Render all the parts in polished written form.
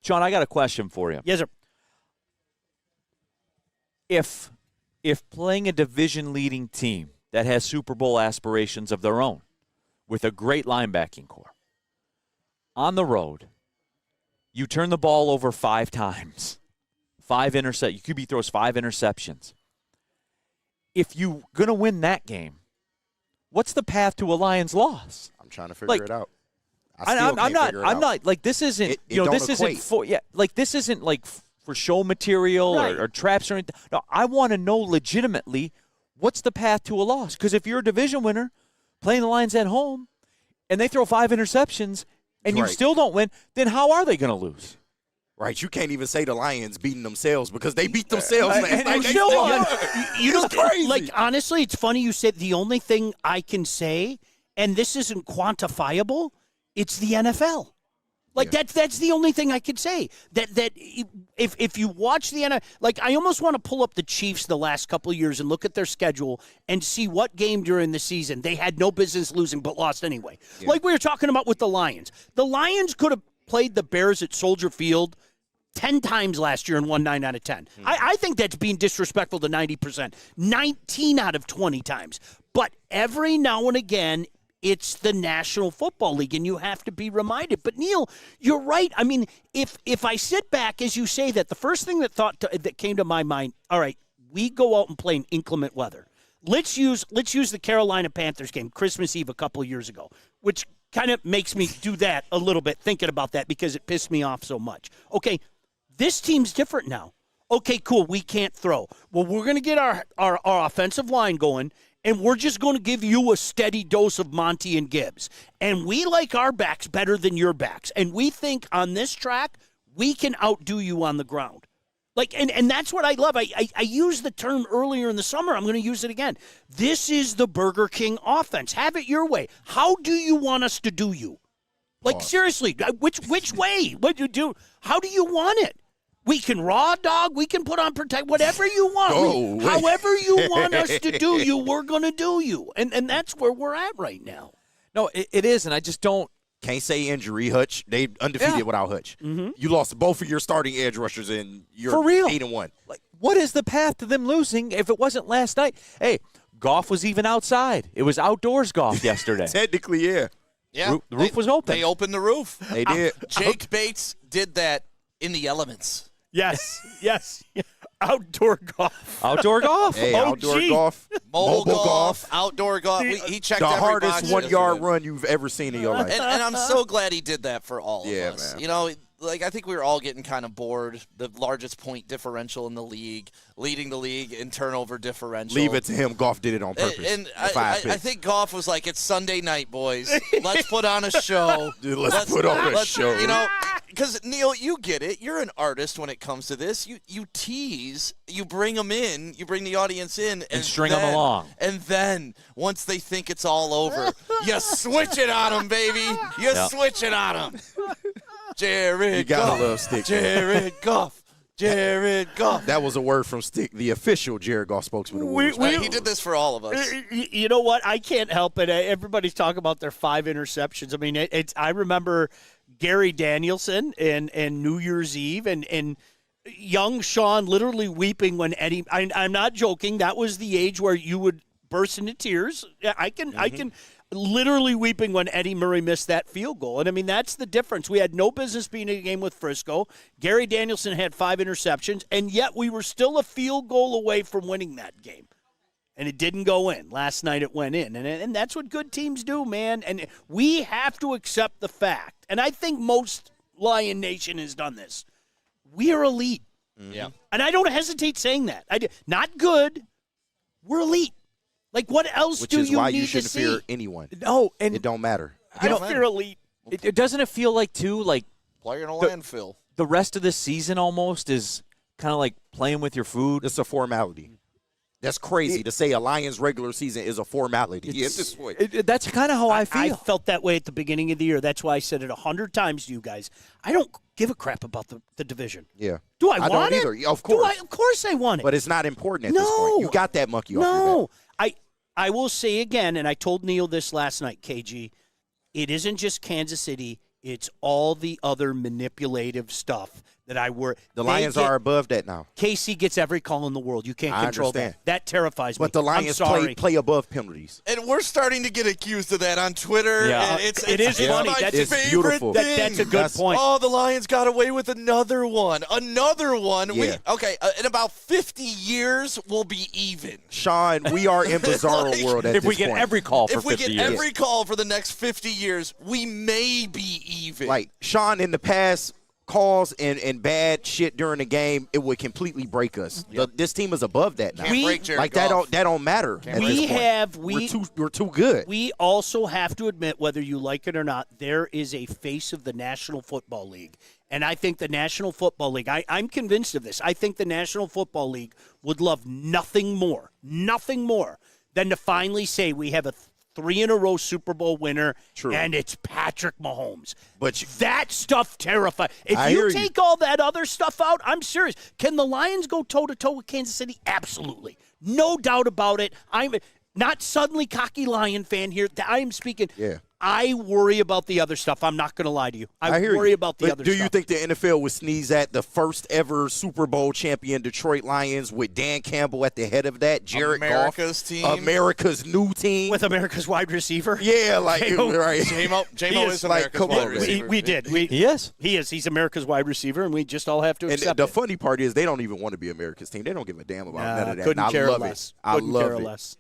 Sean, I got a question for you. Yes, sir. If playing a division-leading team that has Super Bowl aspirations of their own with a great linebacking core, on the road, you turn the ball over 5 times, 5 interceptions. QB throws 5 interceptions. If you're going to win that game, what's the path to a Lions loss? I'm trying to figure it out. I'm not like this isn't this isn't this isn't like for show material right. or traps or anything. No, I want to know legitimately what's the path to a loss, because if you're a division winner playing the Lions at home and they throw 5 interceptions and you still don't win, then how are they going to lose? Right, you can't even say the Lions beating themselves because they beat themselves last night. You know, crazy. Like, honestly, it's funny you said the only thing I can say, and this isn't quantifiable, it's the NFL. Like, that's the only thing I could say. That if you watch the NFL, like, I almost want to pull up the Chiefs the last couple of years and look at their schedule and see what game during the season they had no business losing but lost anyway. Yeah. Like we were talking about with the Lions. The Lions could have played the Bears at Soldier Field 10 times last year and won 9 out of 10. I think that's being disrespectful to 90%. 19 out of 20 times. But every now and again, it's the National Football League, and you have to be reminded. But, Neil, you're right. I mean, if I sit back as you say that, the first thing that came to my mind, all right, we go out and play in inclement weather. Let's use the Carolina Panthers game, Christmas Eve a couple of years ago, which kind of makes me do that a little bit, thinking about that because it pissed me off so much. Okay, this team's different now. Okay, cool, we can't throw. Well, we're going to get our offensive line going, and we're just going to give you a steady dose of Monty and Gibbs. And we like our backs better than your backs. And we think on this track, we can outdo you on the ground. Like, and that's what I love. I used the term earlier in the summer. I'm going to use it again. This is the Burger King offense. Have it your way. How do you want us to do you? Like, seriously, which way? What do you do? How do you want it? We can raw dog. We can put on protect. Whatever you want. However you want us to do you, we're going to do you. And that's where we're at right now. No, it is, and I just don't. Can't say injury, Hutch. They undefeated without Hutch. Mm-hmm. You lost both of your starting edge rushers, and you're for real 8-1. Like, what is the path to them losing if it wasn't last night? Hey, golf was even outside. It was outdoors golf yesterday. Technically, yeah. Yeah, the roof was open. They opened the roof. They did. Jake Bates did that in the elements. Yes. Outdoor golf. Outdoor golf. Hey, outdoor golf. Mobile golf. Outdoor golf. He checked the every hardest box 1-yard run you've ever seen in your life. And I'm so glad he did that for all of us. Man. You know, like, I think we were all getting kind of bored. The largest point differential in the league, leading the league in turnover differential. Leave it to him. Goff did it on purpose. And I think Goff was like, it's Sunday night, boys. Let's put on a show. Dude, let's put on a show. You know, because, Neil, you get it. You're an artist when it comes to this. You tease. You bring them in. You bring the audience in. And string them along. And then, once they think it's all over, you switch it on them, baby. You switch it on them. Jared You gotta love Stick. Jared Goff. Jared Goff. That was a word from Stick, the official Jared Goff spokesman. He did this for all of us. You know what? I can't help it. Everybody's talking about their 5 interceptions. I mean, I remember Gary Danielson and New Year's Eve and young Sean literally weeping when Eddie. I'm not joking. That was the age where you would burst into tears. I can. Literally weeping when Eddie Murray missed that field goal. And, I mean, that's the difference. We had no business being in a game with Frisco. Gary Danielson had 5 interceptions, and yet we were still a field goal away from winning that game. And it didn't go in. Last night it went in. And that's what good teams do, man. And we have to accept the fact, and I think most Lion Nation has done this, we are elite. Yeah. And I don't hesitate saying that. Not good. We're elite. Like, what else Which do is you why need you to shouldn't see? fear anyone. No, and it don't matter. I don't fear elite. Doesn't it feel like, too, like player in a landfill. The rest of the season almost is kind of like playing with your food. It's a formality. That's crazy to say a Lions regular season is a formality. That's kind of how I feel. I felt that way at the beginning of the year. That's why I said it 100 times to you guys. I don't give a crap about the division. Yeah. Do I want don't it? either. Of course. Of course I want it. But it's not important at this point. You got that monkey off your back. I will say again, and I told Neil this last night, KG, it isn't just Kansas City. It's all the other manipulative stuff that I worry. The Lions are above that now. KC gets every call in the world. You can't control understand. that. That terrifies me. But the Lions play above penalties. And we're starting to get accused of that on Twitter. Yeah. And It is it's funny. my That's favorite beautiful. thing. That's a good point. Oh, the Lions got away with another one. Another one. Yeah. In about 50 years, we'll be even. Sean, we are in bizarro Like, world at If this we get point. every call for If we 50 get years. every call for the next 50 years, we may be even. Like, Sean, in the past, calls and bad shit during the game, it would completely break us. This team is above that now. Can't break Jared Goff. that don't matter. At this point. We're too good. We also have to admit, whether you like it or not, there is a face of the National Football League. And I think the National Football League, I'm convinced of this. I think the National Football League would love nothing more than to finally say we have a 3-in-a-row Super Bowl winner, True. and it's Patrick Mahomes. But that stuff terrifies. If I hear you you. take all that other stuff out, I'm serious. Can the Lions go toe-to-toe with Kansas City? Absolutely. No doubt about it. I'm not suddenly cocky Lion fan here. I am speaking. Yeah. I worry about the other stuff. I'm not going to lie to you. I hear worry you. about the But other do stuff. you think the NFL would sneeze at the first ever Super Bowl champion Detroit Lions with Dan Campbell at the head of that? Jared America's Goff, team. America's new team. With America's wide receiver? Yeah, like, right. J-Mo is is America's like, come wide on, man. receiver. We did. He is. He is. He's America's wide receiver, and we just all have to And accept the it. funny part is they don't even want to be America's team. They don't give a damn about none of that. Couldn't And care I love less. it. I Couldn't love care it. less.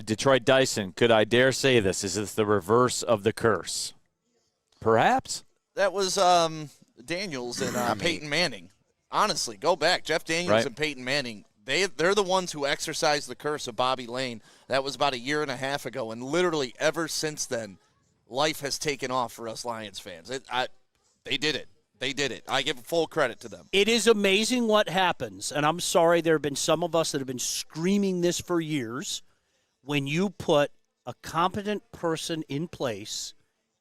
Detroit Dyson, could I dare say this? Is this the reverse of the curse? Perhaps. That was Daniels and Peyton Manning. Honestly, go back. Jeff Daniels Right. and Peyton Manning, they're the ones who exercised the curse of Bobby Lane. That was about a year and a half ago, and literally ever since then, life has taken off for us Lions fans. They did it. They did it. I give full credit to them. It is amazing what happens, and I'm sorry there have been some of us that have been screaming this for years. When you put a competent person in place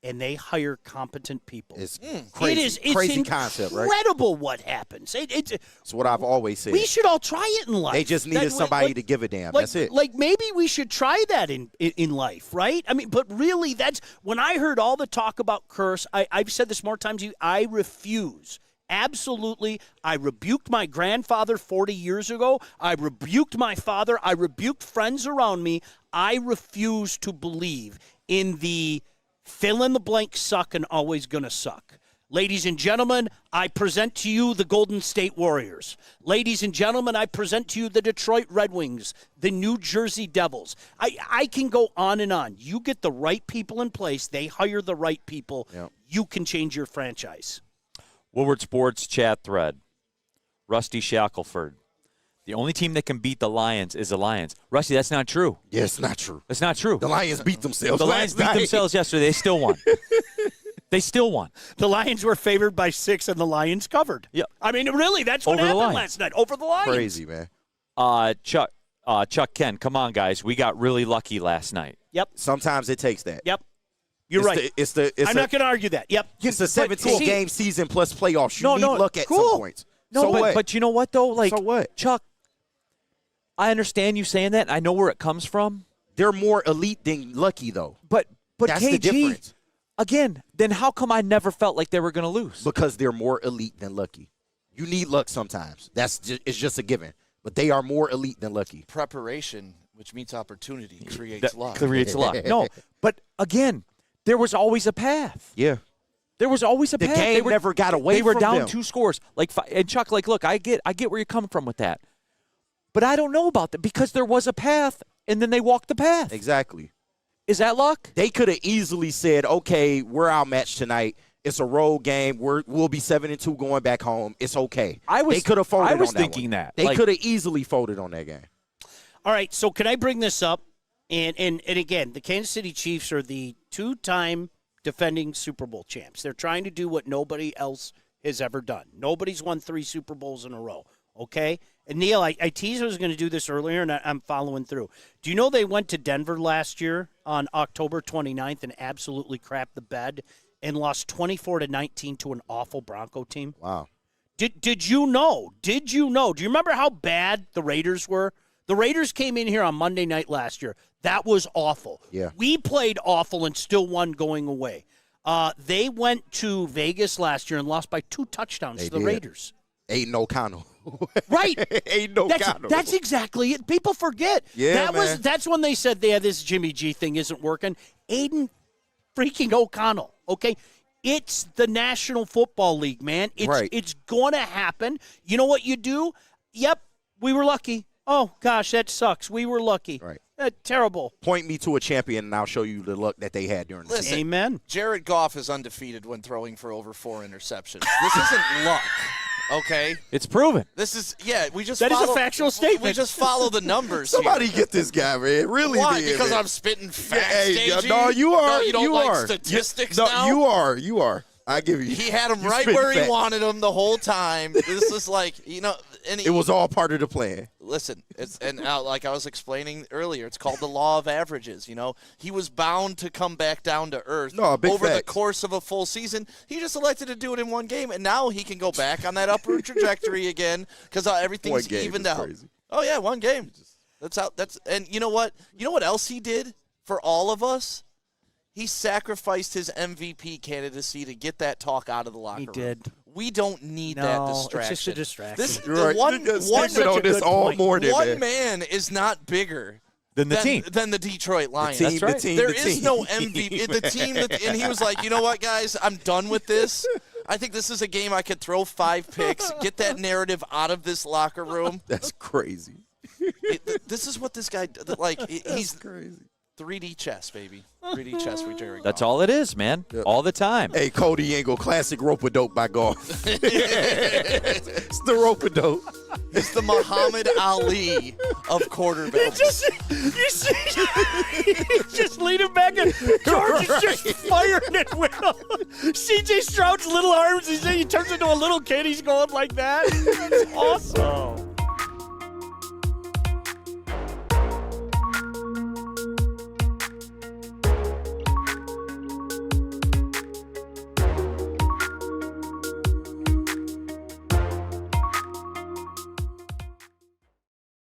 and they hire competent people. It's crazy. It's crazy concept, right? incredible what happens. It's what I've always said. We should all try it in life. They just needed somebody to give a damn. That's it. Like maybe we should try that in life, right? I mean, but really, that's when I heard all the talk about curse. I've said this more times. I refuse. Absolutely. I rebuked my grandfather 40 years ago. I rebuked my father. I rebuked friends around me. I refuse to believe in the fill in the blank suck and always gonna suck. Ladies and gentlemen, I present to you the Golden State Warriors. Ladies and gentlemen, I present to you the Detroit Red Wings, the New Jersey Devils. I can go on and on. You get the right people in place. They hire the right people. Yep. You can change your franchise. Woodward Sports chat thread. Rusty Shackelford. The only team that can beat the Lions is the Lions. Rusty, that's not true. Yeah, it's not true. That's not true. The Lions beat themselves. The Lions last beat night. themselves yesterday. They still won. They still won. The Lions were favored by 6, and the Lions covered. Yeah. I mean, really, that's what Over the happened Lions. last night. Over the Lions. Crazy, man. Chuck Ken, come on, guys. We got really lucky last night. Yep. Sometimes it takes that. Yep. You're right. I'm I'm not going to argue that. Yep. It's a 17-game season plus playoffs. You No, need no, luck at cool. some points. No, so but, what? but you know what, though? Like, So what? Chuck, I understand you saying that. I know where it comes from. They're more elite than lucky, though. But That's KG, the difference. again, then how come I never felt like they were going to lose? Because they're more elite than lucky. You need luck sometimes. It's just a given. But they are more elite than lucky. Preparation, which meets opportunity, creates That luck. creates luck. No, but again, there was always a path. Yeah. There was always a The path. game never got away They were from down them. 2 scores. And Chuck, look, I get where you're coming from with that. But I don't know about that because there was a path, and then they walked the path. Exactly. Is that luck? They could have easily said, okay, we're outmatched tonight. It's a road game. We'll be 7-2 going back home. It's okay. They could have folded I was on that thinking one. that. They could have easily folded on that game. All right, so can I bring this up? And again, the Kansas City Chiefs are the 2-time defending Super Bowl champs. They're trying to do what nobody else has ever done. Nobody's won 3 Super Bowls in a row, okay? And, Neil, I teased I was going to do this earlier, and I'm following through. Do you know they went to Denver last year on October 29th and absolutely crapped the bed and lost 24-19 to an awful Bronco team? Wow. Did you know? Did you know? Do you remember how bad the Raiders were? The Raiders came in here on Monday night last year. That was awful. Yeah. We played awful and still won going away. They went to Vegas last year and lost by 2 touchdowns to the did. Raiders. Aiden O'Connell. Right. Aiden O'Connell. That's exactly it. People forget. Yeah, That's when they said, yeah, this Jimmy G thing isn't working. Aiden freaking O'Connell, okay? It's the National Football League, man. It's going to happen. You know what you do? Yep, we were lucky. Oh, gosh, that sucks. We were lucky. Right. Terrible. Point me to a champion, and I'll show you the luck that they had during the season. Amen. Jared Goff is undefeated when throwing for over 4 interceptions. This isn't luck, okay? It's proven. This is, we just That is follow, a factual statement. We just follow the numbers Somebody here. get this guy, man. Really Why? did, Because man. I'm spitting facts, Hey, AG? no, you are. No, you don't you like are. statistics no, now? You are. I give you. He had him you right spit where he facts. wanted him the whole time. This is like, and It was all part of the plan. Listen, like I was explaining earlier, it's called the law of averages. He was bound to come back down to earth over the course of a full season. He just elected to do it in one game, and now he can go back on that upward trajectory again because everything's evened out. Crazy. Oh yeah, one game. And you know what? You know what else he did for all of us? He sacrificed his MVP candidacy to get that talk out of the locker room. He did. We don't need that distraction. It's just a distraction. Right. One man is not bigger than the team. Than the Detroit Lions. That's right. There is no MVP. The team, and he was like, you know what, guys? I'm done with this. I think this is a game I could throw 5 picks, get that narrative out of this locker room. That's crazy. This is what this guy, he's crazy. 3D chess, baby. 3D chess for Jerry Goff. That's all it is, man. Yep. All the time. Hey, Cody Engle, classic rope-a-dope by golf. It's the rope-a-dope. It's the Muhammad Ali of quarterbacks. He's just leaning back and George is just firing at will. C.J. Stroud's little arms, he turns into a little kid. He's going like that. That's awesome.